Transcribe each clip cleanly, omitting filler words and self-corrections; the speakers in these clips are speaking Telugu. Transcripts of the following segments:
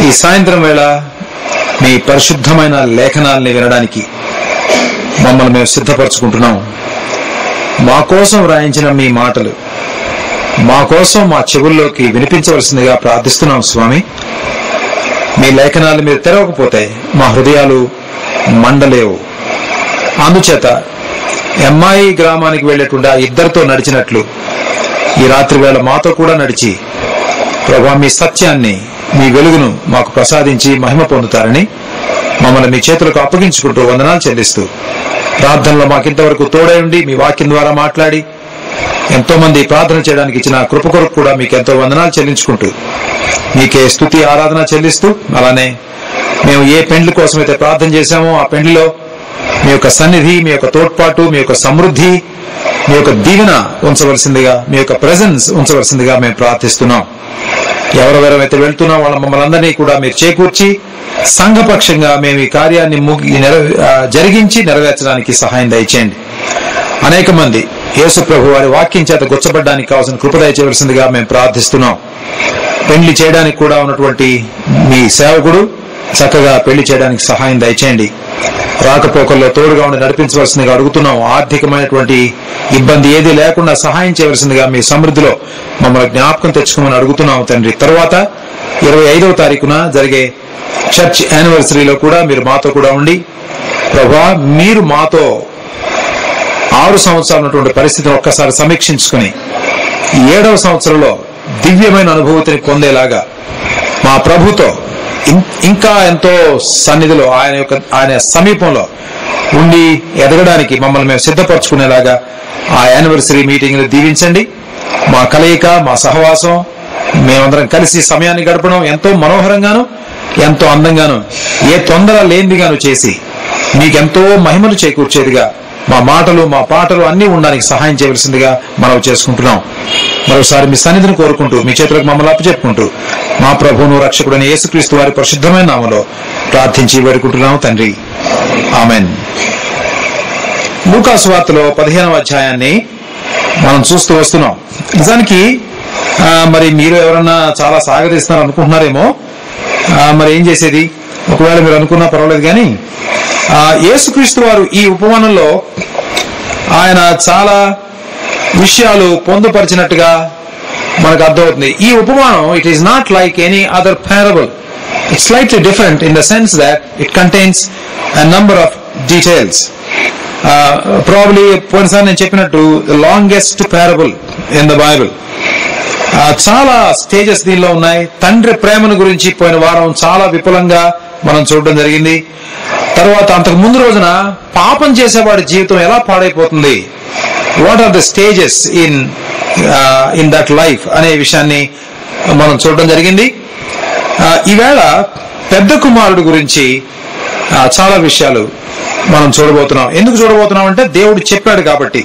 ఈ సాయంత్రం వేళ మీ పరిశుద్ధమైన లేఖనాల్ని వినడానికి మమ్మల్ని మేము సిద్ధపరచుకుంటున్నాం. మా కోసం వ్రాయించిన మీ మాటలు మా కోసం మా చెవుల్లోకి వినిపించవలసిందిగా ప్రార్థిస్తున్నాం స్వామి. మీ లేఖనాలు మీరు తెరవకపోతే మా హృదయాలు మండలేవు. అందుచేత ఎమ్మాయి గ్రామానికి వెళ్లేకుండా ఇద్దరితో నడిచినట్లు ఈ రాత్రి వేళ మాతో కూడా నడిచి ప్రభువా మీ సత్యాన్ని మీ వెలుగును మాకు ప్రసాదించి మహిమ పొందుతారని మమ్మల్ని మీ చేతులకు అప్పగించుకుంటూ వందనాలు చెల్లిస్తూ ప్రార్థనలో మాకింతవరకు తోడై ఉండి మీ వాక్యం ద్వారా మాట్లాడి ఎంతో మంది ప్రార్థన చేయడానికి ఇచ్చిన కృప కొరకు కూడా మీకు ఎంతో వందనాలు చెల్లించుకుంటూ మీకే స్తుతి ఆరాధన చెల్లిస్తూ అలానే మేము ఏ పెండ్లి కోసమైతే ప్రార్థన చేశామో ఆ పెండ్లిలో మీ యొక్క సన్నిధి, మీ యొక్క తోడ్పాటు, మీ యొక్క సమృద్ధి, మీ యొక్క దీవెన ఉంచవలసిందిగా, మీ యొక్క ప్రెజెన్స్ ఉంచవలసిందిగా మేము ప్రార్థిస్తున్నాం. ఎవరెవరైతే వెళ్తున్నాం వాళ్ళ మమ్మల్ని అందరినీ కూడా మీరు చేకూర్చి సంఘపక్షంగా మేము ఈ కార్యాన్ని జరిగించి నెరవేర్చడానికి సహాయం దయచేయండి. అనేక మంది యేసు ప్రభు వారి వాక్యం చేత గుచ్చబడ్డానికి కావాల్సిన కృప దయచేయవలసిందిగా మేము ప్రార్థిస్తున్నాం. పెళ్లి చేయడానికి కూడా ఉన్నటువంటి మీ సేవకుడు చక్కగా పెళ్లి చేయడానికి సహాయం దయచేయండి. రాకపోకల్లో తోడుగా ఉండి నడిపించవలసిందిగా అడుగుతున్నాం. ఆర్థికమైనటువంటి ఇబ్బంది ఏది లేకుండా సహాయం చేయవలసిందిగా మీ సమృద్ధిలో మమ్మల్ని జ్ఞాపకం తెచ్చుకోమని అడుగుతున్నాం తండ్రి. తర్వాత 25వ తారీఖున జరిగే చర్చ్ యానివర్సరీలో కూడా మీరు మాతో కూడా ఉండి ప్రభువా మీరు మాతో 6 సంవత్సరాలు ఉన్నటువంటి పరిస్థితిని ఒక్కసారి సమీక్షించుకుని 7వ సంవత్సరంలో దివ్యమైన అనుభూతిని పొందేలాగా మా ప్రభుతో ఇంకా ఎంతో సన్నిధిలో ఆయన సమీపంలో ఉండి ఎదగడానికి మమ్మల్ని మేము సిద్ధపరచుకునేలాగా ఆ యానివర్సరీ మీటింగ్ దీవించండి. మా కలయిక, మా సహవాసం, మేమందరం కలిసి సమయాన్ని గడపడం ఎంతో మనోహరంగాను ఎంతో అందంగాను ఏ తొందర లేనిదిగాను చేసి మీకెంతో మహిమలు చేకూర్చేదిగా మా మాటలు మా పాటలు అన్నీ ఉండడానికి సహాయం చేయవలసిందిగా మనవి చేసుకుంటున్నాం. మరోసారి మీ సన్నిధిని కోరుకుంటూ మీ చేతులకు మమ్మల్ని అప్పచెప్పుకుంటూ మా ప్రభువును రక్షకుడైన యేసుక్రీస్తు వారి పరిశుద్ధమైన నామములో ప్రార్థించి వేడుకుంటున్నాము తండ్రి, ఆమెన్. లూకా సువార్తలో 15వ అధ్యాయాన్ని మనం చూస్తూ వస్తున్నాం. నిజానికి మరి మీరు ఎవరన్నా చాలా సాగదీస్తున్నారు అనుకుంటున్నారేమో. మరి ఏం చేసేది, ఒకవేళ మీరు అనుకున్నా పర్వాలేదు. కానీ యేసుక్రీస్తు వారు ఈ ఉపమానంలో ఆయన చాలా విషయాలు పొందుపరిచినట్టుగా మనకు అర్థమవుతుంది. ఈ ఉపమానం it is not like any other parable. It's slightly different in the sense that it contains a number of details. Probably పోయినసారి నేను చెప్పినట్టు longest parable in the Bible. చాలా స్టేజెస్ దీనిలో ఉన్నాయి. తండ్రి ప్రేమను గురించి పోయిన వారం చాలా విపులంగా మనం చూడడం జరిగింది. తర్వాత అంతకు ముందు రోజున పాపం చేసేవాడి జీవితం ఎలా పాడైపోతుంది, what are the stages in that life అనే విషయాన్ని మనం చూడడం జరిగింది. ఈవేళ పెద్ద కుమారుడు గురించి చాలా విషయాలు మనం చూడబోతున్నాం. ఎందుకు చూడబోతున్నాం అంటే దేవుడు చెప్పాడు కాబట్టి.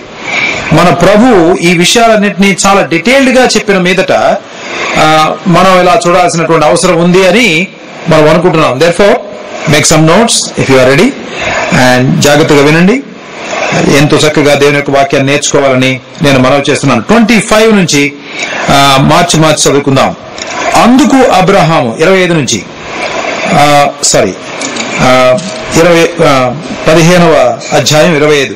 మన ప్రభు ఈ విషయాలన్నింటినీ చాలా డీటెయిల్డ్ గా చెప్పిన మీదట మనం ఇలా చూడాల్సినటువంటి అవసరం ఉంది అని మనం అనుకుంటున్నాం. therefore make some notes if you are ready and జాగ్రత్తగా వినండి. ఎంతో చక్కగా దేవుని యొక్క వాక్యాన్ని నేర్చుకోవాలని నేను మనవి చేస్తున్నాను. 25 నుంచి మార్చి చదువుకుందాం. అందుకు అబ్రహాము 25 నుంచి 15వ అధ్యాయం 25.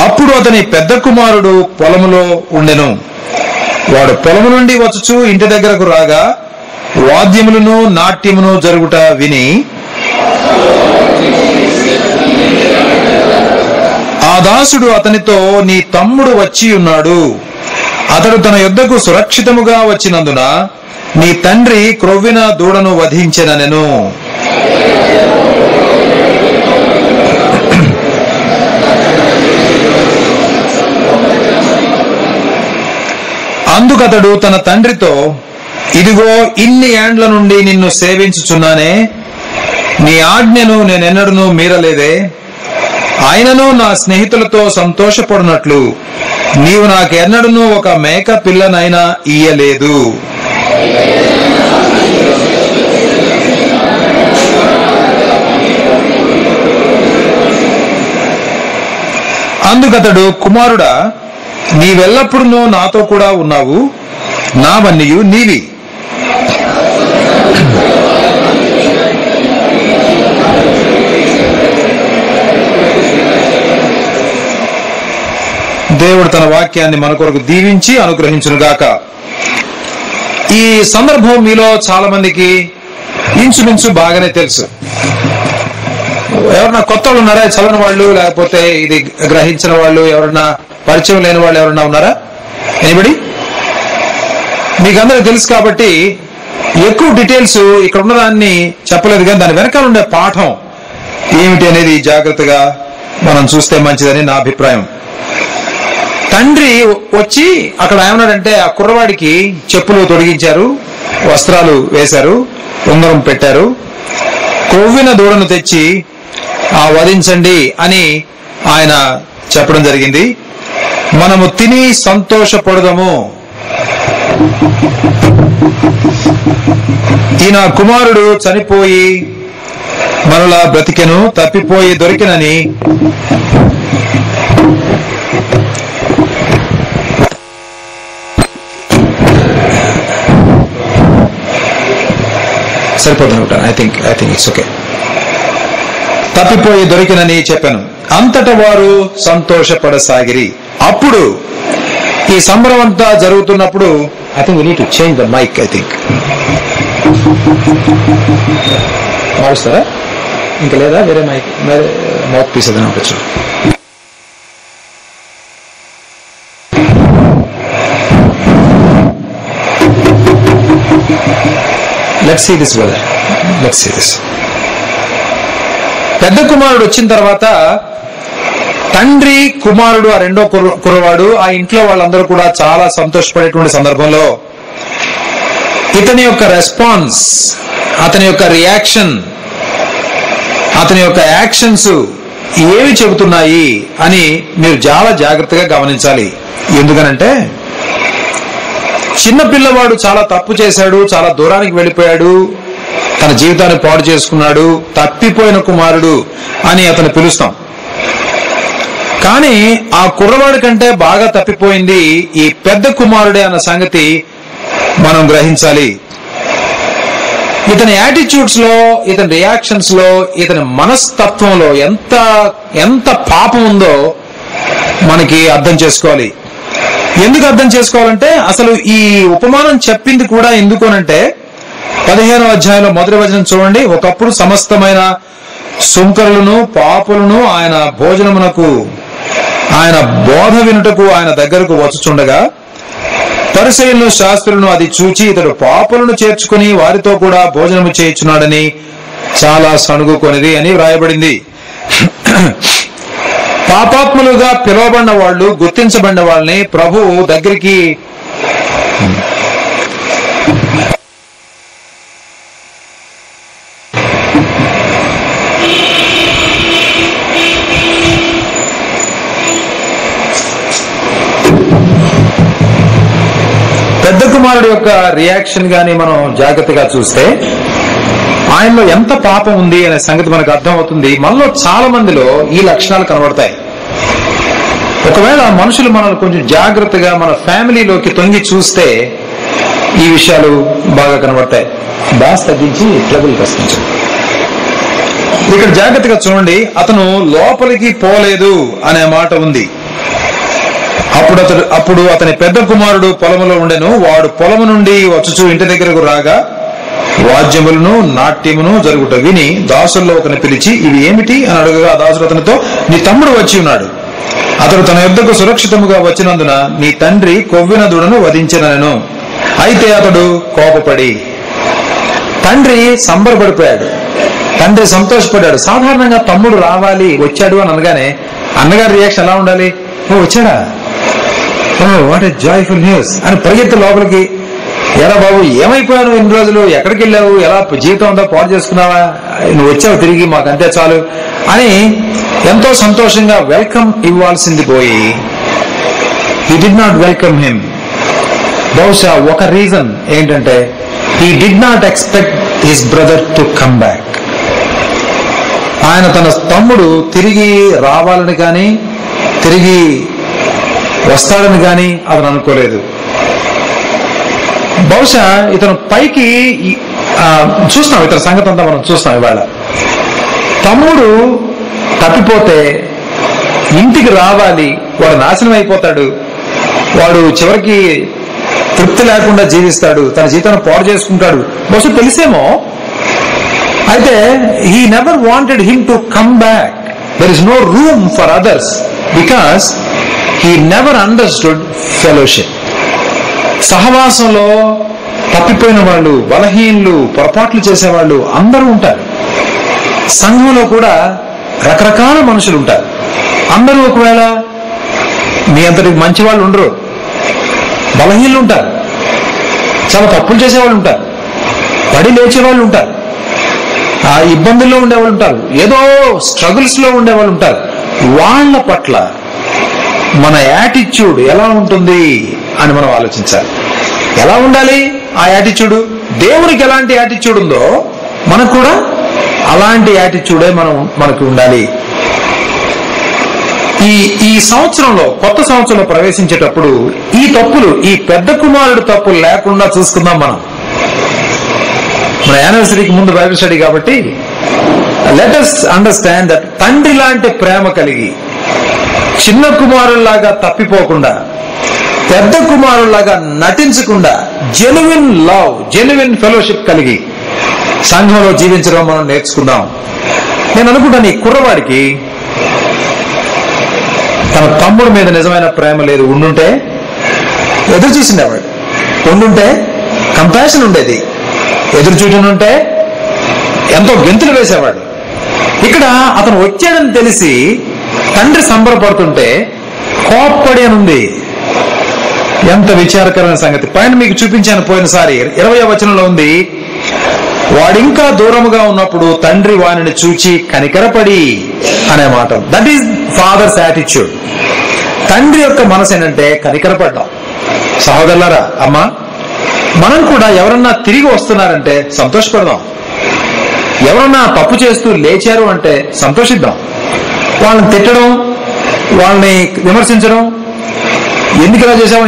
అప్పుడు అతని పెద్ద కుమారుడు పొలములో ఉండెను. వాడు పొలము నుండి వచ్చుచు ఇంటి దగ్గరకు రాగా వాద్యములను నాట్యమును జరుగుట విని ఆ దాసుడు అతనితో, నీ తమ్ముడు వచ్చి ఉన్నాడు, అతడు తన యొద్దకు సురక్షితముగా వచ్చినందున నీ తండ్రి క్రొవ్విన దూడను వధించెననెను. అందుకతడు తన తండ్రితో, ఇదిగో ఇన్ని ఏండ్ల నుండి నిన్ను సేవించుచున్నానే, నీ ఆజ్ఞను నేనెన్నడూ మీరలేదే. ఆయనను నా స్నేహితులతో సంతోషపడినట్లు నీవు నాకెన్నడూ ఒక మేక పిల్లనైనా ఇయ్యలేదు. అందుకతడు, కుమారుడా, నీవెల్లప్పుడూ నాతో కూడా ఉన్నావు, నావన్నీయు నీవి. దేవుడు తన వాక్యాన్ని మన కొరకు దీవించి అనుగ్రహించునుగాక. ఈ సందర్భం మీలో చాలా మందికి ఇంచుమించు బాగానే తెలుసు. ఎవరన్నా కొత్త వాళ్ళు ఉన్నారా? చదవని వాళ్ళు, లేకపోతే ఇది గ్రహించిన వాళ్ళు, ఎవరన్నా పరిచయం లేని వాళ్ళు ఎవరన్నా ఉన్నారా? ఎనిబడి? మీకు అందరికి తెలుసు కాబట్టి ఎక్కువ డీటెయిల్స్ ఇక్కడ ఉన్నదాన్ని చెప్పలేదు, కానీ దాని వెనకాల ఉండే పాఠం ఏమిటి అనేది జాగ్రత్తగా మనం చూస్తే మంచిదని నా అభిప్రాయం. తండ్రి వచ్చి అక్కడ ఏమన్నాడంటే, ఆ కుర్రవాడికి చెప్పులు తొడిగించారు, వస్త్రాలు వేశారు, ఉంగరం పెట్టారు, కొవ్విన దూడను తెచ్చి వధించండి అని ఆయన చెప్పడం జరిగింది. మనము తిని సంతోషపడదాము. ఈయన కుమారుడు చనిపోయి మరలా బ్రతికెను, తప్పిపోయి దొరికినని సరిపోతుంది. I think it's okay. తప్పిపోయి దొరికినని చెప్పాను. అంతటా వారు సంతోషపడసాగిరి. అప్పుడు ఈ సంబరం అంతా జరుగుతున్నప్పుడు I think we need to change the mic. I think మారుస్తారా? ఇంకా లేదా వేరే మైక్, మౌత్ పీస్ ఏదైనా ఉండొచ్చు. Let's see this brother. Let's see this. పెద్ద కుమారుడు వచ్చిన తర్వాత తండ్రి, కుమారుడు, ఆ రెండో కుర్రవాడు, ఆ ఇంట్లో వాళ్ళందరూ కూడా చాలా సంతోషపడేటువంటి సందర్భంలో ఇతని యొక్క రెస్పాన్స్, అతని యొక్క రియాక్షన్, అతని యొక్క యాక్షన్స్ ఏమి చెబుతున్నాయి అని మీరు చాలా జాగ్రత్తగా గమనించాలి. ఎందుకనంటే చిన్నపిల్లవాడు చాలా తప్పు చేశాడు, చాలా దూరానికి వెళ్ళిపోయాడు, తన జీవితాన్ని పాడు చేసుకున్నాడు, తప్పిపోయిన కుమారుడు అని అతను పిలుస్తాం. కానీ ఆ కుర్రవాడి కంటే బాగా తప్పిపోయింది ఈ పెద్ద కుమారుడే అన్న సంగతి మనం గ్రహించాలి. ఇతని యాటిట్యూడ్స్ లో, ఇతని రియాక్షన్స్ లో, ఇతని మనస్తత్వంలో ఎంత పాపం ఉందో మనకి అర్థం చేసుకోవాలి. ఎందుకు అర్థం చేసుకోవాలంటే, అసలు ఈ ఉపమానం చెప్పింది కూడా ఎందుకోనంటే 15వ అధ్యాయంలో మొదటి వచనం చూడండి. ఒకప్పుడు సమస్తమైన సుంకరులను, పాపులను ఆయన భోజనమునకు, ఆయన బోధ వినుటకు ఆయన దగ్గరకు వచ్చుచుండగా పరిసయ్యులను, శాస్త్రులను అది చూచి ఇతడు పాపులను చేర్చుకుని వారితో కూడా భోజనము చేయించున్నాడని చాలా సణుగుకొనిది అని వ్రాయబడింది. పాపాత్ములుగా పిలువబడిన వాళ్ళు, గుర్తించబడిన వాళ్ళని ప్రభువు దగ్గరికి పెద్ద కుమారుడు యొక్క రియాక్షన్ గాని మనం జాగ్రత్తగా చూస్తే ఆయనలో ఎంత పాపం ఉంది అనే సంగతి మనకు అర్థం అవుతుంది. మనలో చాలా మందిలో ఈ లక్షణాలు కనబడతాయి. ఒకవేళ మనుషులు మనల్ని కొంచెం జాగ్రత్తగా మన ఫ్యామిలీలోకి తొంగి చూస్తే ఈ విషయాలు బాగా కనబడతాయి. బాస్ తగ్గించి ట్రబుల్ కష్టించు. ఇక్కడ జాగ్రత్తగా చూడండి. అతను లోపలికి పోలేదు అనే మాట ఉంది. అప్పుడు అతని పెద్ద కుమారుడు పొలములో ఉండెను. వాడు పొలము నుండి వచ్చుచు ఇంటి దగ్గరకు రాగా వాద్యములను, నాట్యమును జరుగుట విని దాసుల్లో ఒకరిని పిలిచి ఇవి ఏమిటి అని అడగగా దాసుడు అతనితో, నీ తమ్ముడు వచ్చి ఉన్నాడు, అతడు తన యొద్దకు సురక్షితముగా వచ్చినందున నీ తండ్రి కొవ్విన దూడను వధించినను. అయితే అతడు కోపపడి, తండ్రి సంబరపడిపోయాడు, తండ్రి సంతోషపడ్డాడు. సాధారణంగా తమ్ముడు రావాలి, వచ్చాడు అని అనగానే అన్నగారి రియాక్షన్ ఎలా ఉండాలి? ఓ వచ్చాడా, oh what a joyful news అని పరిగెత్తి లోపలికి, ఎలా బాబు ఏమైపోయావు ఇన్ని రోజులు, ఎక్కడికి వెళ్ళావు, ఎలా జీవితం అంతా పాడు చేసుకున్నావా, నువ్వు వచ్చావు తిరిగి, మాకంతే చాలు అని ఎంతో సంతోషంగా వెల్కమ్ ఇవ్వాల్సింది పోయి he did not welcome him. బహుశా ఒక రీజన్ ఏంటంటే he did not expect his brother to come back. ఆయన తన తమ్ముడు తిరిగి రావాలని కానీ తిరిగి వస్తాడని కానీ అతను అనుకోలేదు. బహుశా ఇతను పైకి చూస్తున్నాం, ఇతని సంగతి అంతా మనం చూస్తున్నాం. ఇవాళ తమ్ముడు తప్పిపోతే ఇంటికి రావాలి, వాడు నాశనం అయిపోతాడు, వాడు చివరికి తృప్తి లేకుండా జీవిస్తాడు, తన జీవితాన్ని పాడు చేసుకుంటాడు, బహుశా తెలిసేమో. అయితే he never wanted him to come back. There is no room for others because he never understood fellowship. సహవాసంలో తప్పిపోయిన వాళ్ళు, బలహీనులు, పొరపాట్లు చేసేవాళ్ళు అందరూ ఉంటారు. సంఘంలో కూడా రకరకాల మనుషులు ఉంటారు. అందరూ ఒకవేళ మీ అంతటి మంచి వాళ్ళు ఉండరు, బలహీనులు ఉంటారు, చాలా తప్పులు చేసేవాళ్ళు ఉంటారు, పడి లేచేవాళ్ళు ఉంటారు, ఆ ఇబ్బందుల్లో ఉండేవాళ్ళు ఉంటారు, ఏదో స్ట్రగుల్స్ లో ఉండేవాళ్ళు ఉంటారు. వాళ్ళ పట్ల మన యాటిట్యూడ్ ఎలా ఉంటుంది అని మనం ఆలోచించాలి. ఎలా ఉండాలి ఆ యాటిట్యూడ్? దేవునికి ఎలాంటి యాటిట్యూడ్ ఉందో మనకు కూడా అలాంటి యాటిట్యూడే మనకు ఉండాలి. ఈ సంవత్సరంలో, కొత్త సంవత్సరంలో ప్రవేశించేటప్పుడు ఈ తప్పులు, ఈ పెద్ద కుమారుడు తప్పులు లేకుండా చూసుకుందాం. మన యానివర్సరీకి ముందు బైబిల్ స్టడీ కాబట్టి లెట్ us అండర్స్టాండ్ దట్ తండ్రి లాంటి ప్రేమ కలిగి, చిన్న కుమారుల్లాగా తప్పిపోకుండా, పెద్ద కుమారుల్లాగా నటించకుండా, జెన్యున్ లవ్, జెన్యున్ ఫెలోషిప్ కలిగి సంఘంలో జీవించడం మనం నేర్చుకుందాం. నేను అనుకుంటాను, ఈ కుర్రవాడికి తన తమ్ముడి మీద నిజమైన ప్రేమ లేదు. ఉండుంటే ఎదురు చూసిండేవాడు, ఉండుంటే కంపాషన్ ఉండేది, ఎదురు చూడనుంటే ఎంతో గెంతులు వేసేవాడు. ఇక్కడ అతను వచ్చాడని తెలిసి తండ్రి సంబరపడుతుంటే కోప్పడి అని ఉంది. ఎంత విచారకరమైన సంగతి. పైన మీకు చూపించాను పోయినసారి 20వ వచనంలో ఉంది, వాడింకా దూరముగా ఉన్నప్పుడు తండ్రి వానిని చూచి కనికరపడి అనే మాట. That is father's attitude. తండ్రి యొక్క మనసు ఏంటంటే కనికరపడ్డాం. సహోదరులారా, అమ్మా, మనం కూడా ఎవరన్నా తిరిగి వస్తున్నారంటే సంతోషపడదాం. ఎవరన్నా తప్పు చేస్తూ లేచారు అంటే సంతోషిద్దాం. వాళ్ళని తిట్టడం, వాళ్ళని విమర్శించడం, ఎందుకు ఇలా చేసావు,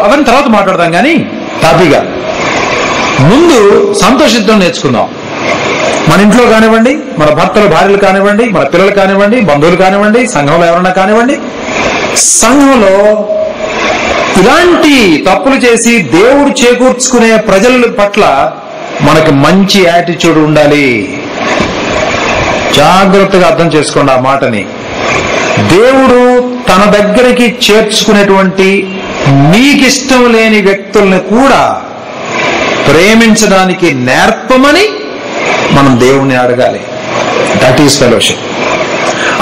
అవన్నీ తర్వాత మాట్లాడదాం. కానీ టాపిక్గా ముందు సంతోషిద్దాం నేర్చుకుందాం. మన ఇంట్లో కానివ్వండి, మన భర్తలు భార్యలు కానివ్వండి, మన పిల్లలు కానివ్వండి, బంధువులు కానివ్వండి, సంఘంలో ఎవరన్నా కానివ్వండి, సంఘంలో ఇలాంటి తప్పులు చేసి దేవుడు చేకూర్చుకునే ప్రజల పట్ల మనకు మంచి యాటిట్యూడ్ ఉండాలి. జాగ్రత్తగా అర్థం చేసుకోండి ఆ మాటని. దేవుడు తన దగ్గరికి చేర్చుకునేటువంటి మీకిష్టం లేని వ్యక్తుల్ని కూడా ప్రేమించడానికి నేర్పమని మనం దేవుణ్ణి అడగాలి. That is fellowship.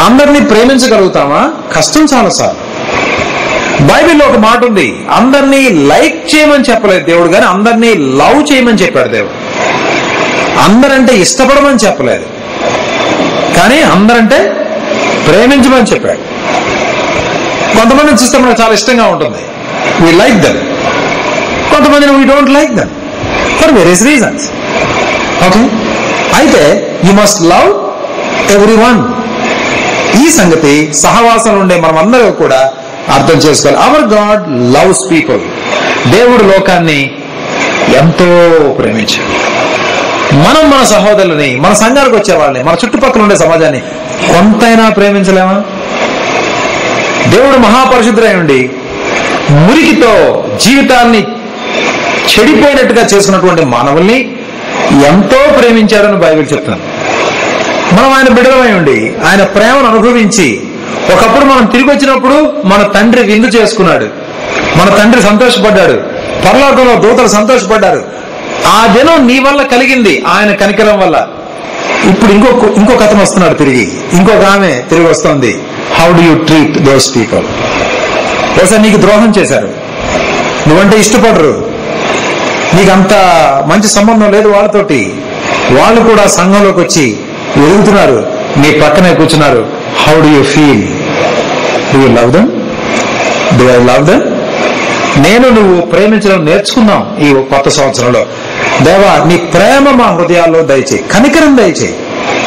అందరినీ ప్రేమించగలుగుతామా? కష్టం చాలాసార్లు. బైబిల్లో ఒక మాట ఉంది, అందరినీ లైక్ చేయమని చెప్పలేదు దేవుడు, కానీ అందరినీ లవ్ చేయమని చెప్పాడు దేవుడు. అందరంటే ఇష్టపడమని చెప్పలేదు, కానీ అందరంటే ప్రేమించమని చెప్పాడు. కొంతమందిని చూస్తే మనకు చాలా ఇష్టంగా ఉంటుంది, వీ లైక్ దెమ్. కొంతమందిని we don't like them for various reasons. Okay, అయితే యు మస్ట్ లవ్ ఎవ్రీవన్. ఈ సంగతి సహవాసంలో ఉండే మనమందరూ కూడా అర్థం చేసుకోవాలి. Hour God loves people. దేవుడు లోకాన్ని ఎంతో ప్రేమించాడు. మనం మన సహోదరులని, మన సంఘానికి వచ్చే వాళ్ళని, మన చుట్టుపక్కల ఉండే సమాజాన్ని కొంతైనా ప్రేమించలేమా? దేవుడు మహాపరిశుద్ధుడై ఉండి మురికితో జీవితాన్ని చెడిపోయినట్టుగా చేసుకున్నటువంటి మానవుల్ని ఎంతో ప్రేమించాడని బైబిల్ చెప్తాను. మనం ఆయన బిడ్డలమై ఉండి ఆయన ప్రేమను అనుభవించి, ఒకప్పుడు మనం తిరిగి వచ్చినప్పుడు మన తండ్రి విందు చేసుకున్నాడు, మన తండ్రి సంతోషపడ్డాడు, పరలోకంలో దూతలు సంతోషపడ్డారు. ఆ దినం నీ వల్ల కలిగింది ఆయన కనికరం వల్ల. ఇప్పుడు ఇంకొక అతను వస్తున్నాడు, తిరిగి ఇంకొక ఆమె తిరిగి వస్తుంది. How do you treat those people? ఒకసారి నీకు ద్రోహం చేశారు, నువ్వంటే ఇష్టపడరు, నీకంత మంచి సంబంధం లేదు వాళ్ళతోటి, వాళ్ళు కూడా సంఘంలోకి వచ్చి ఎదుగుతున్నారు, నీ పక్కనే కూర్చున్నారు. How do you feel? Do you love them? Do I love them? నేను నువ్వు ప్రేమించడం నేర్చుకుందాం ఈ కొత్త సంవత్సరంలో. దేవా, నీ ప్రేమ మా హృదయాల్లో దయచేయి, కనికరం దయచేయి,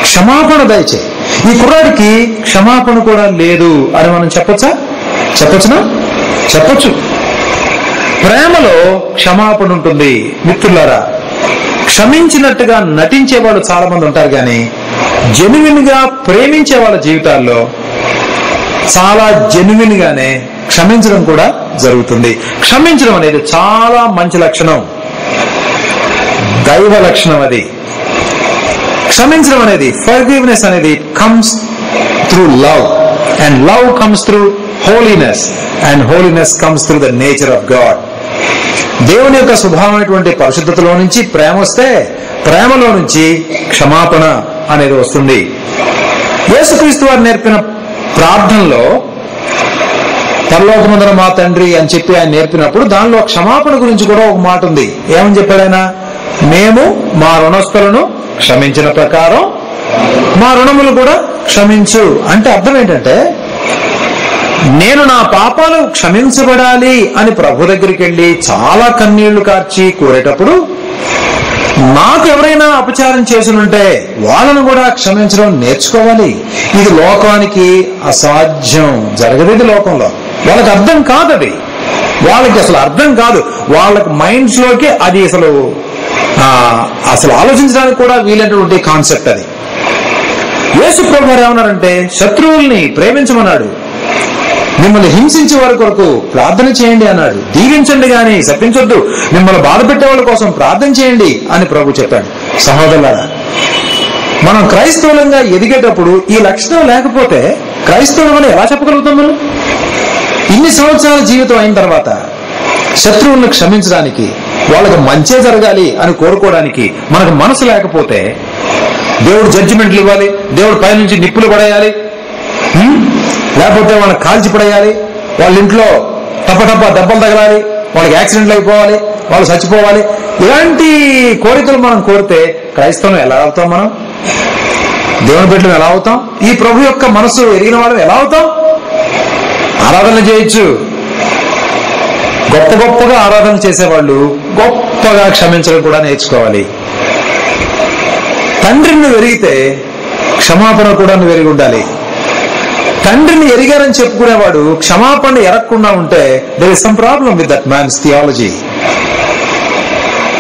క్షమాపణ దయచేయి. ఈ కుర్రాడికి క్షమాపణ కూడా లేదు అని మనం చెప్పొచ్చునా? చెప్పొచ్చు. ప్రేమలో క్షమాపణ ఉంటుంది. మిత్రులారా, క్షమించినట్టుగా నటించే వాళ్ళు చాలా మంది ఉంటారు, కానీ జెన్యున్ గా ప్రేమించే వాళ్ళ జీవితాల్లో చాలా జెన్యున్ గానే క్షమించడం కూడా జరుగుతుంది. క్షమించడం అనేది చాలా మంచి లక్షణం, దైవ లక్షణం. అది క్షమించడం అనేది, ఫర్గివ్నెస్ అనేది comes through love, and love comes through holiness, and holiness comes through the nature of God. దేవుని యొక్క స్వభావమైనటువంటి పరిశుద్ధతలో నుంచి ప్రేమ వస్తే, ప్రేమలో నుంచి క్షమాపణ అనేది వస్తుంది. యేసుక్రీస్తు వారు నేర్పిన ప్రార్థనలో పరలోకమందున మా తండ్రి అని చెప్పి ఆయన నేర్పినప్పుడు దానిలో క్షమాపణ గురించి కూడా ఒక మాట ఉంది. ఏమని చెప్పాడు ఆయన? మేము మా రుణస్థులను క్షమించిన ప్రకారం మా రుణములు కూడా క్షమించు. అంటే అర్థం ఏంటంటే, నేను నా పాపాలు క్షమించబడాలి అని ప్రభు దగ్గరికి వెళ్ళి చాలా కన్నీళ్లు కార్చి కోరేటప్పుడు, నాకు ఎవరైనా అపచారం చేసునుంటే వాళ్ళను కూడా క్షమించడం నేర్చుకోవాలి. ఇది లోకానికి అసాధ్యం, జరగదు. ఇది లోకంలో వాళ్ళకి అర్థం కాదు, అది వాళ్ళకి అసలు అర్థం కాదు. వాళ్ళకి మైండ్స్ లోకి అది అసలు ఆలోచించడానికి కూడా వీలైనటువంటి కాన్సెప్ట్ అది. యేసు ప్రభు వారు ఏమన్నారంటే, శత్రువుల్ని ప్రేమించమన్నాడు, మిమ్మల్ని హింసించే వారి కొరకు ప్రార్థన చేయండి అన్నాడు. దీవించండి గాని శపించొద్దు, మిమ్మల్ని బాధ పెట్టే వాళ్ళ కోసం ప్రార్థన చేయండి అని ప్రభు చెప్పాడు. సహోదరులారా, మనం క్రైస్తవులంగా ఎదిగేటప్పుడు ఈ లక్షణం లేకపోతే క్రైస్తవులని ఎలా చెప్పగలుగుతాం? మనం ఇన్ని సంవత్సరాల జీవితం అయిన తర్వాత శత్రువులను క్షమించడానికి, వాళ్ళకి మంచే జరగాలి అని కోరుకోవడానికి మనకు మనసు లేకపోతే, దేవుడు జడ్జిమెంట్లు ఇవ్వాలి, దేవుడు పైనుంచి నిప్పులు పడేయాలి, లేకపోతే వాళ్ళని కాల్చి పడేయాలి, వాళ్ళ ఇంట్లో టపటప దెబ్బలు తగలాలి, వాళ్ళకి యాక్సిడెంట్లు అయిపోవాలి, వాళ్ళు చచ్చిపోవాలి, ఇలాంటి కోరికలు మనం కోరితే క్రైస్తవం ఎలా అవుతాం? మనం దేవుని బిడ్డలు ఎలా అవుతాం? ఈ ప్రభు యొక్క మనసు ఎరిగిన వాళ్ళం ఎలా అవుతాం? ఆరాధన చేయొచ్చు, గొప్ప గొప్పగా ఆరాధన చేసేవాళ్ళు గొప్పగా క్షమించడం కూడా నేర్చుకోవాలి. తండ్రిని ఎరిగితే క్షమాపణ కూడా నువ్వు ఎరిగి ఉండాలి. తండ్రిని ఎరిగారని చెప్పుకునేవాడు క్షమాపణ ఎరగకుండా ఉంటే there is some problem with that man's theology.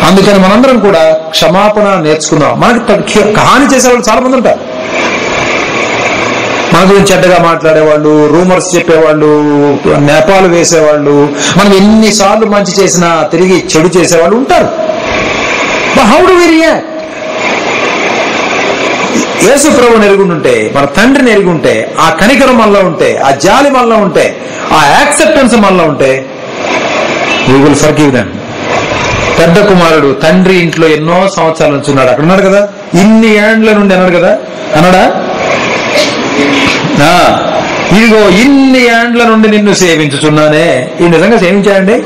అందుకని మనందరం కూడా క్షమాపణ నేర్చుకుందాం. మనకి హాని చేసేవాళ్ళు చాలా మంది ఉంటారు. మన గురించి చెడ్డగా మాట్లాడేవాళ్ళు, రూమర్స్ చెప్పేవాళ్ళు, నేపాలు వేసేవాళ్ళు, మనం ఎన్నిసార్లు మంచి చేసినా తిరిగి చెడు చేసేవాళ్ళు ఉంటారు. How do we react? యేసు ప్రభువుని ఎరుగుంటే, మన తండ్రిని ఎరుగుంటే, ఆ కనికరం మనలో ఉంటే, ఆ జాలి మనలో ఉంటే, ఆ యాక్సెప్టెన్స్ మనలో ఉంటే, we will forgive them. పెద్ద కుమారుడు తండ్రి ఇంట్లో ఎన్నో సంవత్సరాల నుంచి ఉన్నాడు, అక్కడ ఉన్నాడు కదా, ఇన్ని ఏండ్ల నుండి అన్నాడు కదా, అన్నాడా? ఇదిగో ఇన్ని ఏండ్ల నుండి నిన్ను సేవించుచున్నానే. ఈ నిజంగా సేవించాడండి?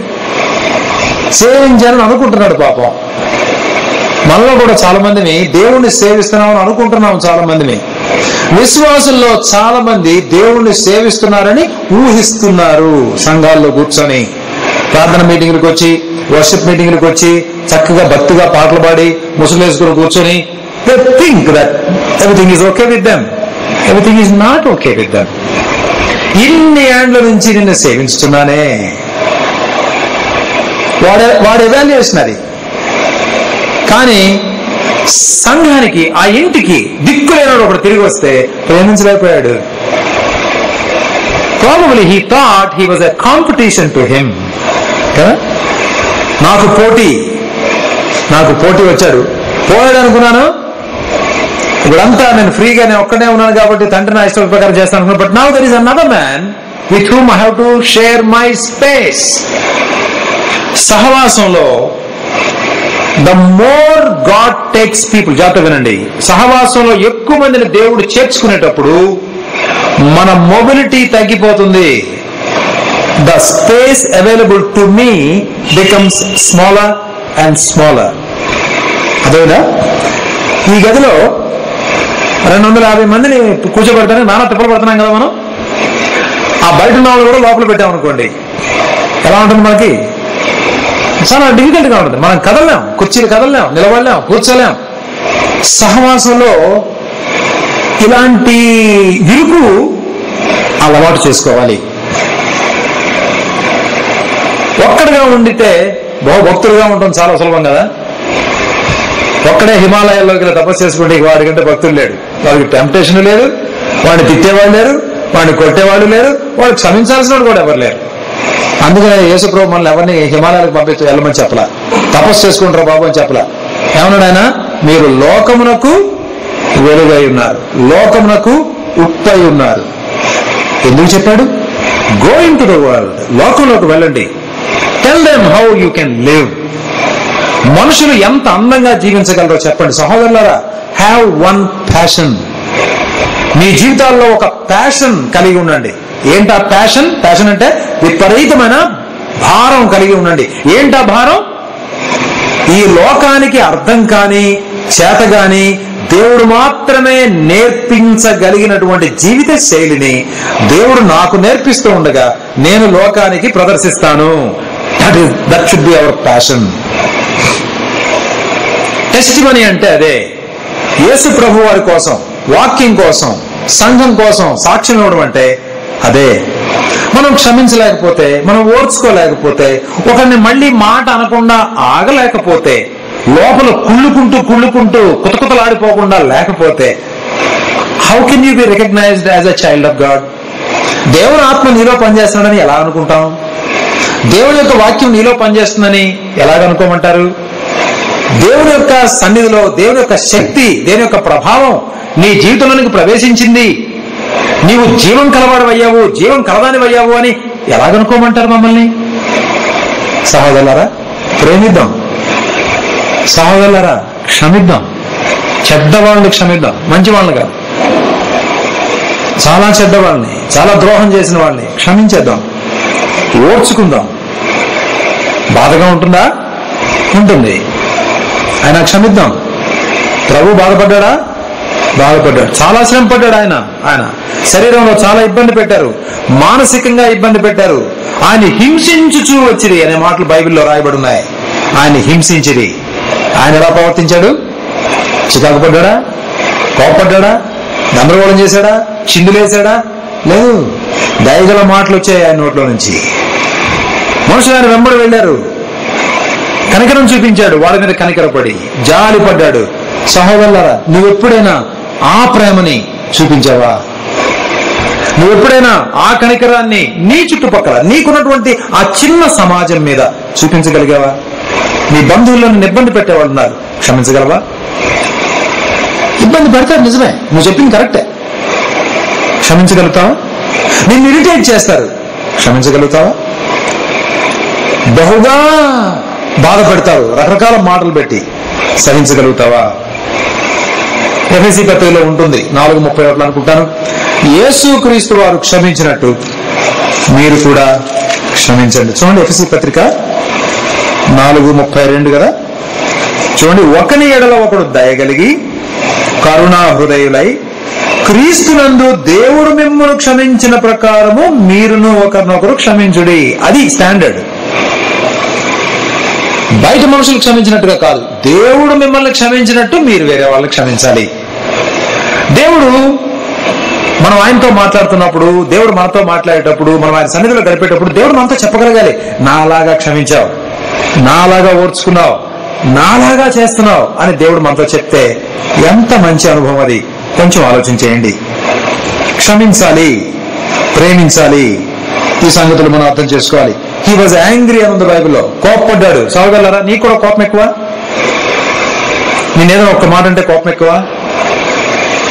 సేవించాలని అనుకుంటున్నాడు పాపం. మనలో కూడా చాలా మందిని దేవుణ్ణి సేవిస్తున్నామని అనుకుంటున్నాం. చాలా మందిని, విశ్వాసుల్లో చాలా మంది దేవుణ్ణి సేవిస్తున్నారని ఊహిస్తున్నారు. సంఘాల్లో కూర్చొని, ప్రార్థన మీటింగ్లకు వచ్చి, వర్షిప్ మీటింగ్లకు వచ్చి, చక్కగా భక్తిగా పాటలు పాడి, ముసుగులు వేసుకుని కూర్చొని, they think that everything is okay with them. Everything is not okay with them. ఇన్ని ఏండ్ల నుంచి నిన్ను సేవించుతున్నానే. వాడు ఎవాల్యుయేషన్ అది. కానీ సంఘానికి, ఆ ఇంటికి దిక్కులేనాడు ఒకడు తిరిగి వస్తే ప్రేమించలేకపోయాడు. Probably he thought he was a competition to him. నాకు పోటీ వచ్చాడు, పోయాడు అనుకున్నాను. ఇప్పుడంతా నేను ఫ్రీగా ఒక్కడే ఉన్నాను కాబట్టి తండ్రి నా ఇష్టం ప్రకారం చేస్తాను అనుకున్నాను. But now there is another man with whom I have to share my space. సహవాసంలో the more God takes people, జాగ్రత్త వినండి, సహవాసంలో ఎక్కువ మందిని దేవుడు చేర్చుకునేటప్పుడు మన మొబిలిటీ తగ్గిపోతుంది. The space available to me becomes smaller and smaller. అదేనా? ఈ గదిలో 250 మందిని కూర్చోబెడతానే నానా తిప్పలు పడుతున్నాం కదా మనం. ఆ బయట ఉన్న వాళ్ళు కూడా లోపల పెట్టామనుకోండి, ఎలా ఉంటుంది? మనకి చాలా డిఫికల్ట్ గా ఉంటుంది. మనం కదలలేం, కుర్చీలు కదలలేం, నిలబడలేం, కూర్చోలేం. సహవాసంలో ఇలాంటి ఇరుకు అలవాటు చేసుకోవాలి. ఒక్కడిగా ఉండితే బహుభక్తులుగా ఉండటం చాలా సులభం కదా. ఒక్కడే హిమాలయాల్లోకి తపస్సు చేసుకుంటే వాడికంటే భక్తులు లేడు, వాడికి టెంప్టేషన్ లేదు, వాడిని తిట్టేవాళ్ళు లేరు, వాడిని కొట్టేవాళ్ళు లేరు, వాడు క్షమించాల్సిన వాడు కూడా ఎవరు లేరు. అందుకనే యేసుప్రభు మనల్ని ఎవరిని హిమాలయాలకు పంపించి వెళ్ళమని చెప్పలా, తపస్సు చేసుకుంటారా బాబు అని చెప్పలా. ఏమన్నాడు ఆయన? మీరు లోకమునకు వెలుగై ఉన్నారు, లోకమునకు ఉప్పై ఉన్నారు. ఎందుకు చెప్పాడు? Go in to the world, లోకంలోకి వెళ్ళండి. Tell them how you can live. మనుషులు ఎంత అందంగా జీవించగలరో చెప్పండి. సహోదరులారా, హ్యావ్ వన్ ప్యాషన్. మీ జీవితాల్లో ఒక ప్యాషన్ కలిగి ఉండండి. ఏంటా ప్యాషన్? ప్యాషన్ అంటే విపరీతమైన భారం కలిగి ఉండండి. ఏంటా భారం? ఈ లోకానికి అర్థం కాని, చేత గాని, దేవుడు మాత్రమే నేర్పించగలిగినటువంటి జీవిత శైలిని దేవుడు నాకు నేర్పిస్తూ ఉండగా నేను లోకానికి ప్రదర్శిస్తాను. That should be our passion. Testimony అంటే అదే. యేసు ప్రభు వారి కోసం, వాక్యం కోసం, సంఘం కోసం సాక్ష్యం ఇవ్వడం అంటే అదే. మనం క్షమించలేకపోతే, మనం ఓర్చుకోలేకపోతే, ఒకరిని మళ్ళీ మాట అనకుండా ఆగలేకపోతే, లోపల కుళ్ళుకుంటూ కుతకుతలాడిపోకుండా లేకపోతే, how can you be recognized as a child of God? దేవుని ఆత్మ నీలో పనిచేస్తున్నాడని ఎలా అనుకుంటాం? దేవుని యొక్క వాక్యం నీలో పనిచేస్తుందని ఎలాగనుకోమంటారు? దేవుని యొక్క సన్నిధిలో దేవుని యొక్క శక్తి, దేవుని యొక్క ప్రభావం నీ జీవితంలోనికి ప్రవేశించింది, నీవు జీవం కలవాడవయ్యావు, జీవం కలదానివయ్యావు అని ఎలాగనుకోమంటారు మమ్మల్ని? సహోదరులారా, ప్రేమిద్దాం. సహోదరులారా, క్షమిద్దాం. చెడ్డవాళ్ళని క్షమిద్దాం, మంచి వాళ్ళని కాదు. చాలా చెడ్డవాళ్ళని, చాలా ద్రోహం చేసిన వాళ్ళని క్షమించేద్దాం, ఓర్చుకుందాం. బాధగా ఉంటుందా? ఉంటుంది. ఆయన క్షమిద్దాం. ప్రభు బాధపడ్డా? బాధపడ్డాడు. చాలా శ్రమ పడ్డాడు. ఆయన శరీరంలో చాలా ఇబ్బంది పెట్టారు, మానసికంగా ఇబ్బంది పెట్టారు. ఆయన హింసించుచూ వచ్చిరి అనే మాటలు బైబిల్లో రాయబడి ఉన్నాయి. ఆయన హింసించిరి. ఆయన ఎలా ప్రవర్తించాడు? చికాకు పడ్డా? కోపడ్డా? గందరగోళం చేశాడా? చిందులేశాడా? లేదు. దయగల మాటలు వచ్చాయి ఆయన నోట్లో నుంచి. మనుషులు ఆయన వెంబడి వెళ్ళారు. కనికరం చూపించాడు, వాళ్ళ మీద కనికరపడి జాలి పడ్డాడు. సహోదరులారా, నువ్వెప్పుడైనా ఆ ప్రేమని చూపించావా? నువ్వెప్పుడైనా ఆ కనికరాన్ని నీ చుట్టుపక్కల నీకున్నటువంటి ఆ చిన్న సమాజం మీద చూపించగలిగావా? నీ బంధువులను ఇబ్బంది పెట్టేవాళ్ళు ఉన్నారు, క్షమించగలవా? ఇబ్బంది పెడతారు, నిజమే, నువ్వు చెప్పింది కరెక్టే. క్షమించగలుగుతావా? నిన్ను ఇరిటేట్ చేస్తారు, క్షమించగలుగుతావా? బహుగా బాధ పెడతారు, రకరకాల మాటలు పెట్టి, సహించగలుగుతావా? ఎఫెసీ పత్రికలో ఉంటుంది 4:31 అనుకుంటాను. యేసు క్రీస్తు వారు క్షమించినట్టు మీరు కూడా క్షమించండి. చూడండి, ఎఫెసీ పత్రిక 4:32 కదా. చూడండి, ఒకని ఎడల ఒకడు దయగలిగి కరుణా హృదయులై క్రీస్తునందు దేవుడు మిమ్మల్ని క్షమించిన ప్రకారము మీరును ఒకరినొకరు క్షమించుడి. అది స్టాండర్డ్. బయట మనుషులు క్షమించినట్టుగా కాదు, దేవుడు మిమ్మల్ని క్షమించినట్టు మీరు వేరే వాళ్ళని క్షమించాలి. దేవుడు, మనం ఆయనతో మాట్లాడుతున్నప్పుడు, దేవుడు మనతో మాట్లాడేటప్పుడు, మనం ఆయన సన్నిధిలో గడిపేటప్పుడు దేవుడు మనతో చెప్పగలగాలి, నాలాగా క్షమించావు, నాలాగా ఓర్చుకున్నావు, నాలాగా చేస్తున్నావు అని దేవుడు మనతో చెప్తే ఎంత మంచి అనుభవం అది. కొంచెం ఆలోచించేయండి. క్షమించాలి, ప్రేమించాలి. ఈ సంగతులు మనం అర్థం చేసుకోవాలి. హీ వాజ్ యాంగ్రీ అని ఉంది బైబిల్లో. కోపపడ్డాడు. సహోదరులారా, నీకు కూడా కోపం ఎక్కువ? నేనేదో ఒక్క మాట అంటే కోపం ఎక్కువ?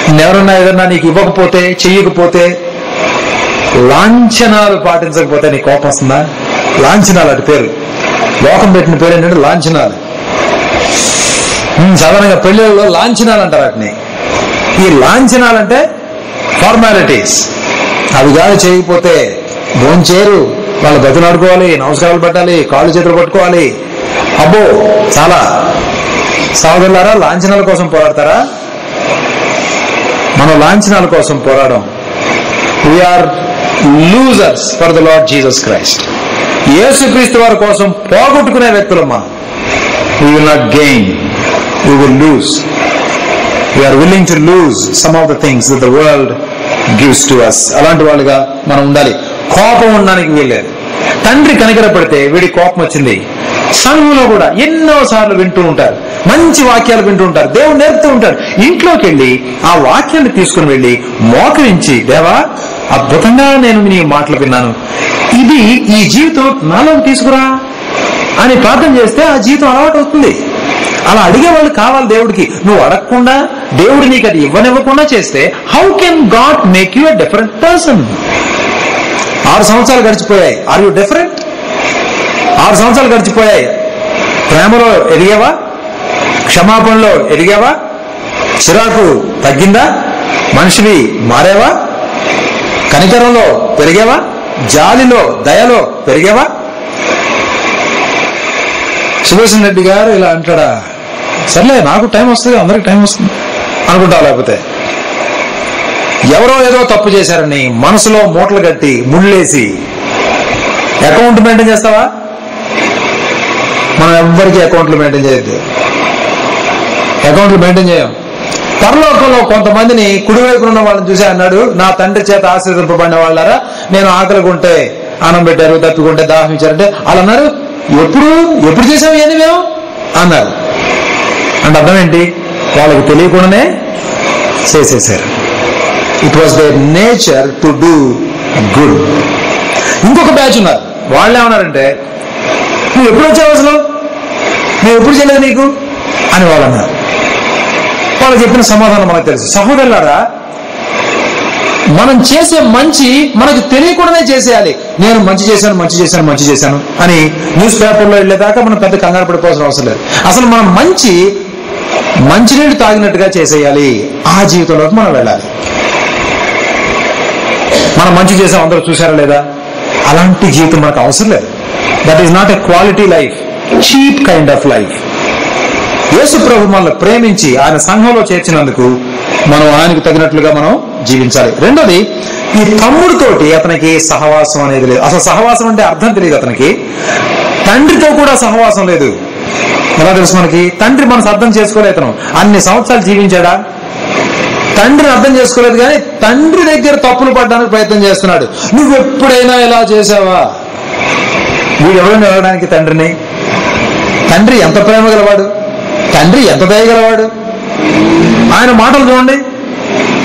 నేనెవరన్నా ఏదన్నా నీకు ఇవ్వకపోతే, చెయ్యకపోతే, లాంఛనాలు పాటించకపోతే నీకు కోపం వస్తుందా? లాంఛనాలు, అటు పేరు, లోకం పెట్టిన పేరు ఏంటంటే లాంఛనాలు. సాధారణంగా పెళ్లిళ్ళలో లాంఛనాలు అంటారు వాటిని. ఈ లాంఛనాలు అంటే ఫార్మాలిటీస్. అవి కాదు చేయకపోతే భోంచేరు, వాళ్ళు బతులాడుకోవాలి, నమస్కారాలు పెట్టాలి, కాళ్ళు చేతులు పట్టుకోవాలి. అబ్బో, చాలా. సహోదరులారా, లాంఛనాల కోసం పోరాడతారా? మనం లాంఛనాల కోసం పోరాడం. We are losers for the Lord Jesus Christ. యేసుక్రీస్తు వారి కోసం పోగొట్టుకునే వ్యక్తులమ్మా. we will not gain, we will lose. We are willing to lose some of the things that the world gives to us. అలాంటి వాళ్ళుగా మనం ఉండాలి. కోపం ఉండడానికి వీల్లేదు. తండ్రి కనికరపడితే వీడి కోపం వచ్చింది, సంఘంలో కూడా ఎన్నోసార్లు వింటూ ఉంటారు, మంచి వాక్యాలు వింటూ ఉంటారు, దేవుడు నేర్పుతూ ఉంటాడు. ఇంట్లోకి వెళ్ళి ఆ వాక్యాన్ని తీసుకుని వెళ్ళి మోకరించి, దేవా అద్భుతంగా నేను నీ మాటలు విన్నాను, ఇది ఈ జీవితం నాలోకి తీసుకురా అని ప్రార్థన చేస్తే ఆ జీవితం అలవాటు అవుతుంది. అలా అడిగే వాళ్ళు కావాలి దేవుడికి. నువ్వు అడగకుండా దేవుడు నీకు అది ఇవ్వనివ్వకుండా చేస్తే how can God make you a different person? 6 సంవత్సరాలు గడిచిపోయాయి. Are you different? 6 సంవత్సరాలు గడిచిపోయాయి. ప్రేమలో ఎదిగావా? క్షమాపణలో ఎదిగావా? చిరాకు తగ్గిందా? మనిషివి మారావా? కనికరంలో పెరిగావా? జాలిలో దయలో పెరిగావా? సుభాష్ రెడ్డి గారు ఇలా అంటాడా? సర్లే, నాకు టైం వస్తుంది, అందరికి టైం వస్తుంది అనుకుంటా. లేకపోతే ఎవరో ఏదో తప్పు చేశారని మనసులో మూటలు కట్టి ముళ్ళేసి అకౌంట్ మెయింటైన్ చేస్తావా? మనం ఎవ్వరికి అకౌంట్లు మెయింటైన్ చేయొద్దు. అకౌంట్లు మెయింటైన్ చేయం. పరలోకంలో కొంతమందిని కుడివైపున ఉన్న వాళ్ళని చూసి అన్నాడు, నా తండ్రి చేత ఆశీర్వదింపబడిన వాళ్ళారా, నేను ఆకలికుంటే అన్నం పెట్టారు, తప్పికుంటే దాహం ఇచ్చారంటే వాళ్ళు అన్నారు, ఎప్పుడు చేసాము ఇవన్నీ మేము అన్నారు. అంటే అర్థం ఏంటి? వాళ్ళకి తెలియకుండానే చేసేసారు. It was there nature to do good. ఇంకొక బ్యాచ్ ఉన్నారు, వాళ్ళు ఏమన్నారంటే, నువ్వు ఎప్పుడు వచ్చావు అసలు, నువ్వు ఎప్పుడు చేయలేదు నీకు అని వాళ్ళు అన్నారు. వాళ్ళు చెప్పిన సమాధానం మనకు తెలుసు. సహోదరులారా, మనం చేసే మంచి మనకు తెలియకుండానే చేసేయాలి. నేను మంచి చేశాను అని న్యూస్ పేపర్లో వెళ్ళేదాకా మనం పెద్ద కంగారు పడిపోవాల్సిన అవసరం లేదు. అసలు మనం మంచినీళ్ళు తాగినట్టుగా చేసేయాలి. ఆ జీవితంలోకి మనం వెళ్ళాలి. మనం మంచి చేసాం, అందరూ చూసారా లేదా? అలాంటి జీవితం మనకు అవసరం లేదు. That is not a quality life, cheap kind of life. యేసు ప్రభు మనల్ని ప్రేమించి ఆయన సంఘంలో చేర్చినందుకు మనం ఆయనకు తగినట్లుగా మనం జీవించాలి. రెండోది, ఈ తమ్ముడితోటి అతనికి సహవాసం అనేది లేదు. అసలు సహవాసం అంటే అర్థం తెలియదు అతనికి. తండ్రితో కూడా సహవాసం లేదు. ఎలా తెలుసు మనకి? తండ్రి మనసు అర్థం చేసుకోలేదు. అతను అన్ని సంవత్సరాలు జీవించాడా? తండ్రిని అర్థం చేసుకోలేదు, కానీ తండ్రి దగ్గర తప్పులు పడడానికి ప్రయత్నం చేస్తున్నాడు. నువ్వు ఎప్పుడైనా ఇలా చేసావా? వీడు ఎవరైనా వెళ్ళడానికి తండ్రిని. తండ్రి ఎంత ప్రేమ గలవాడు, తండ్రి ఎంత దయగలవాడు. ఆయన మాటలు చూడండి.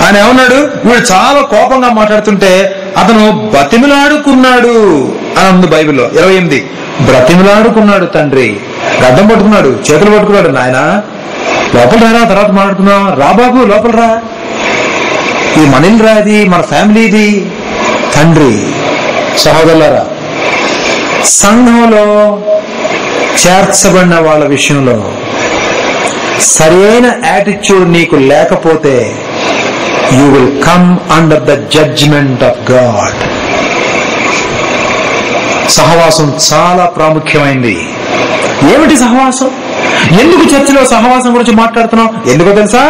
ఆయన ఏమన్నాడు? వీడు చాలా కోపంగా మాట్లాడుతుంటే అతను బతిమిలాడుకున్నాడు అని ఉంది బైబిల్లో. 28 బ్రతిమిలాడుకున్నాడు. తండ్రి గడ్డం పట్టుకున్నాడు, చేతులు పట్టుకున్నాడు. నాయన లోపల రారా, తర్వాత మాట్లాడుకున్నాం, రా బాబు లోపల రా, ఇది మన ఇల్లు రా, ఇది మన ఫ్యామిలీది. తండ్రి. సహోదరులారా, సంఘంలో చేర్చబడిన వాళ్ళ విషయంలో సరైన యాటిట్యూడ్ నీకు లేకపోతే you will come under the judgment of God. సహవాసం చాలా ప్రాముఖ్యమైంది. ఏమిటి సహవాసం? ఎందుకు చర్చిలో సహవాసం గురించి మాట్లాడుతున్నాం? ఎందుకో తెలుసా?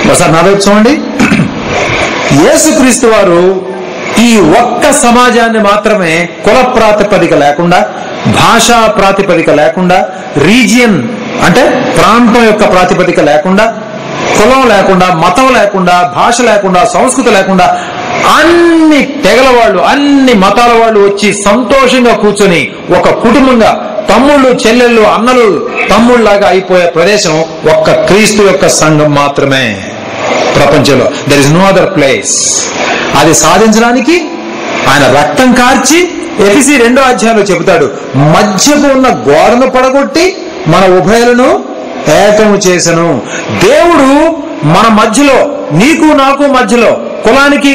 ఒకసారి నా వైపు చూడండి. యేసుక్రీస్తు వారు ఈ ఒక్క సమాజాన్ని మాత్రమే కుల ప్రాతిపదిక లేకుండా, భాషా ప్రాతిపదిక లేకుండా, రీజియన్ అంటే ప్రాంతం యొక్క ప్రాతిపదిక లేకుండా, కులం లేకుండా, మతం లేకుండా, భాష లేకుండా, సంస్కృతి లేకుండా అన్ని తెగల వాళ్ళు, అన్ని మతాల వాళ్ళు వచ్చి సంతోషంగా కూర్చొని ఒక కుటుంబంగా తమ్ముళ్ళు చెల్లెళ్ళు అన్నలు తమ్ముళ్ళలాగా అయిపోయే ప్రదేశం ఒక్క క్రీస్తు యొక్క సంఘం మాత్రమే ప్రపంచంలో. There is no other place. అది సాధించడానికి ఆయన రక్తం కార్చి ఎఫెసీ 2వ అధ్యాయంలో చెబుతాడు, మధ్యకు ఉన్న గోడను పడగొట్టి మన ఉభయలను ఏకము చేసెను. దేవుడు మన మధ్యలో, నీకు నాకు మధ్యలో, కులానికి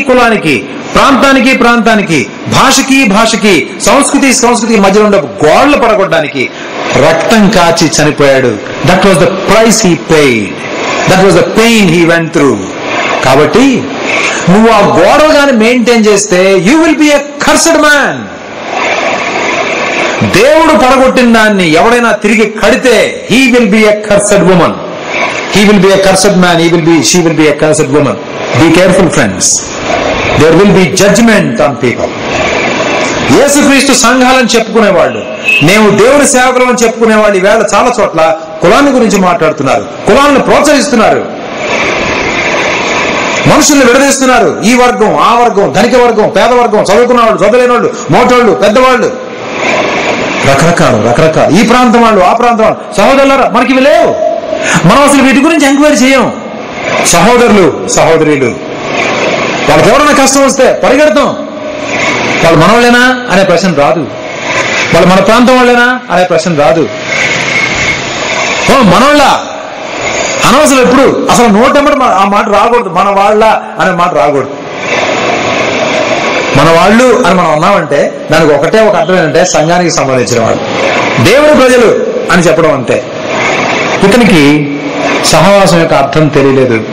ప్రాంతానికి ప్రాంతానికి, భాషకి సంస్కృతికి మధ్యలో ఉండే గోడలు పడగొట్టడానికి రక్తం కాచి చనిపోయాడు. That was the price he paid. That was the pain he went through. కాబట్టి నువ్వు ఆ గోడలు కానీ మెయింటైన్ చేస్తే you will be a cursed man. దేవుడు పడగొట్టిన దాన్ని ఎవడైనా తిరిగి కడితే he will be a cursed woman, he will be a cursed man, she will be a cursed woman. Be careful friends, there will be judgment on people. యేసుక్రీస్తు సంఘాలను చెప్పుకునేవాళ్ళు, మేము దేవుని సేవకులు అని చెప్పుకునేవాళ్ళు ఈవేళ చాలా చోట్ల కులాన్ని గురించి మాట్లాడుతున్నారు, కులాలను ప్రోత్సహిస్తున్నారు, మనుషుల్ని విడదీస్తున్నారు. ఈ వర్గం, ఆ వర్గం, ధనిక వర్గం, పేద వర్గం, చదువుకున్న వాళ్ళు, చదువులేని వాళ్ళు, మోటోళ్ళు, పెద్దవాళ్ళు, రకరకాల ఈ ప్రాంతం వాళ్ళు, ఆ ప్రాంతం వాళ్ళు. సహోదరులారా, మనకి ఇవి లేవు. మనం అసలు వీటి గురించి ఎంక్వైరీ చేయం. సహోదరులు, సహోదరులు, వాళ్ళకి ఎవరైనా కష్టం వస్తే పరిగెడతాం. వాళ్ళు మనవాళ్ళేనా అనే ప్రశ్న రాదు. వాళ్ళు మన ప్రాంతం వాళ్ళేనా అనే ప్రశ్న రాదు. ఓ మనవాళ్ళ అనవసరం. ఎప్పుడు అసలు నోటెంబడి ఆ మాట రాకూడదు. మన వాళ్ళ అనే మాట రాకూడదు. మన వాళ్ళు అని మనం అన్నామంటే దానికి ఒకటే ఒక అర్థం ఏంటంటే సంఘానికి సంబంధించిన వాళ్ళు, దేవుని ప్రజలు అని చెప్పడం అంతే. ఇతనికి సహవాసం యొక్క అర్థం తెలియలేదు.